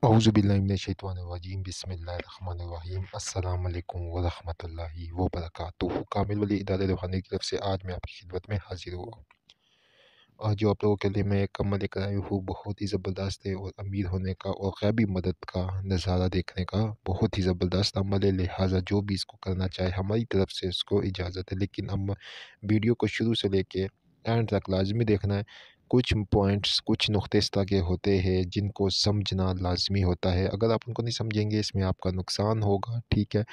औज़ुबिल्लाहिमिनश्शैतानिर्रजीम बिस्मिल्लाहिर्रहमानिर्रहीम अस्सलाम वालेकुम वरहमतुल्लाहि वबरकातुहू। कामिल वली इदारे रूहानी की तरफ से आज मैं आपकी खिदमत में हाजिर हुआ। आज जो आप लोगों के लिए मैं एक अमल लेकर आया हूँ बहुत ही ज़बरदस्त है और अमीर होने का और ग़ैबी मदद का नज़ारा देखने का बहुत ही ज़बरदस्त अमल है। लिहाजा जो भी इसको करना चाहे हमारी तरफ से उसको इजाज़त है, लेकिन हम वीडियो को शुरू से लेके एंड तक लाजमी देखना है। कुछ पॉइंट्स, कुछ नुक्ते इस तरह के होते हैं जिनको समझना लाजमी होता है। अगर आप उनको नहीं समझेंगे इसमें आपका नुकसान होगा, ठीक है।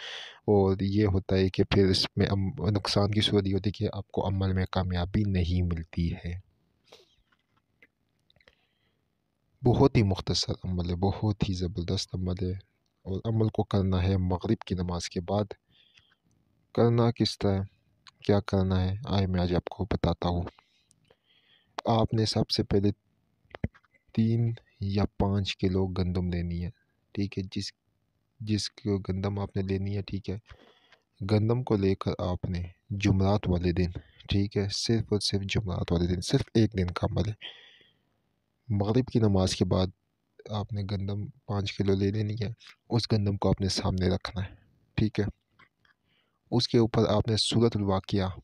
और ये होता है कि फिर इसमें नुकसान की सूरत ये होती है कि आपको अमल में कामयाबी नहीं मिलती है। बहुत ही मुख्तसर अमल है, बहुत ही ज़बरदस्त अमल है और अमल को करना है मगरिब की नमाज़ के बाद। करना किस तरह, क्या करना है, आए मैं आज आपको बताता हूँ। आपने सबसे पहले 3 या 5 किलो गंदम लेनी है, ठीक है। जिसको गंदम आपने लेनी है, ठीक है। गंदम को लेकर आपने जुमरात वाले दिन, ठीक है, सिर्फ़ और सिर्फ जुमरात वाले दिन, सिर्फ एक दिन का अमल है। मगरिब की नमाज के बाद आपने गंदम 5 किलो ले लेनी है। उस गंदम को आपने सामने रखना है, ठीक है। उसके ऊपर आपने सूरतुल वाक़िया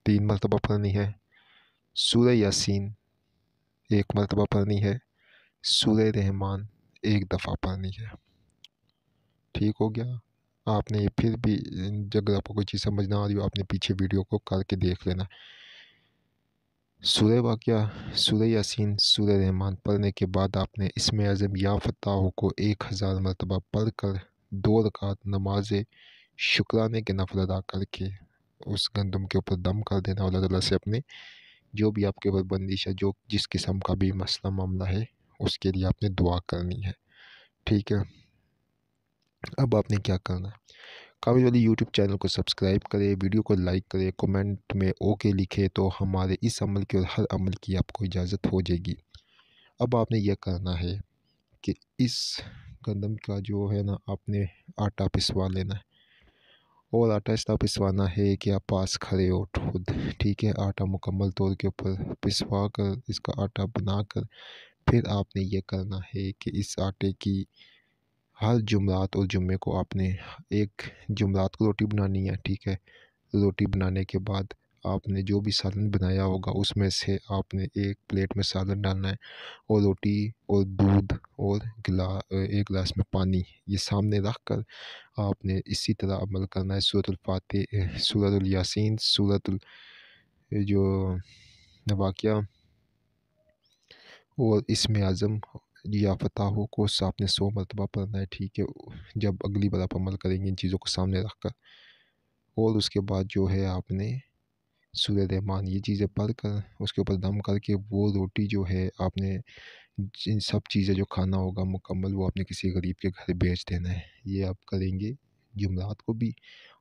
3 मरतबा पढ़नी है, सूरह यासीन 1 मरतबा पढ़नी है, सूरह रहमान 1 दफ़ा पढ़नी है। ठीक हो गया। आपने ये फिर भी अगर आपको कोई चीज़ समझ ना आ रही हो, आपने पीछे वीडियो को करके देख लेना। सूरह वाक़िया, सूरह यासीन, सूरह रहमान पढ़ने के बाद आपने इसमें अज़म या फ़त्ताह को 1000 मरतबा पढ़ कर 2 रकात नमाज शुक्राने के नफ़ल अदा करके उस गंदम के ऊपर दम कर देना। अल्लाह ताला से अपने जो भी आपके ऊपर बंदिश है, जो जिस किस्म का भी मसला मामला है, उसके लिए आपने दुआ करनी है, ठीक है। अब आपने क्या करना है, कामिल वली यूट्यूब चैनल को सब्सक्राइब करें, वीडियो को लाइक करें, कमेंट में ओके लिखे तो हमारे इस अमल की और हर अमल की आपको इजाज़त हो जाएगी। अब आपने यह करना है कि इस गंदम का जो है ना, आपने आटा पिसवा लेना है। और आटा इस तरह पिसवाना है कि आप पास खड़े हो खुद, ठीक है। आटा मुकम्मल तौर के ऊपर पिसवा कर इसका आटा बना कर फिर आपने ये करना है कि इस आटे की हर जुमरात और जुम्मे को आपने एक जुमरात को रोटी बनानी है, ठीक है। रोटी बनाने के बाद आपने जो भी सालन बनाया होगा उसमें से आपने एक प्लेट में सालन डालना है और रोटी और दूध और एक गिलास में पानी ये सामने रख कर आपने इसी तरह अमल करना है। सूरतुल फातिहा, सूरतुल यासीन, सूरतुल जो वाक़िया और इसमें आज़म या फ़ताह को आपने 100 मरतबा पढ़ना है, ठीक है। जब अगली बार आप अमल करेंगे इन चीज़ों को सामने रख कर, और उसके बाद जो है आपने सूरह रहमान ये चीज़ें पढ़ कर उसके ऊपर दम करके वो रोटी जो है आपने इन सब चीज़ें जो खाना होगा मुकम्मल वो आपने किसी गरीब के घर भेज देना है। ये आप करेंगे जुमरात को भी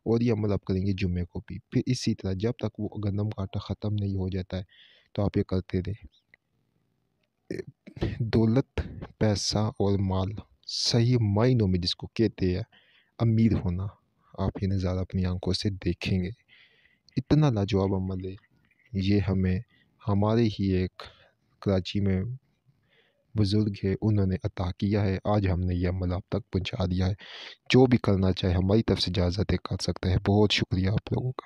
और ये अमल आप करेंगे जुम्मे को भी। फिर इसी तरह जब तक वो गंदम का आटा ख़त्म नहीं हो जाता है तो आप ये करते रहें। दौलत, पैसा और माल सही मायनों में जिसको कहते हैं अमीर होना, आप ये नज़ारा अपनी आंखों से देखेंगे। इतना लाजवाब अमल है ये, हमें हमारे ही एक कराची में बुज़ुर्ग है उन्होंने अता किया है। आज हमने ये अमल आप तक पहुंचा दिया है। जो भी करना चाहे हमारी तरफ से इजाज़त है कर सकते हैं। बहुत शुक्रिया आप लोगों का।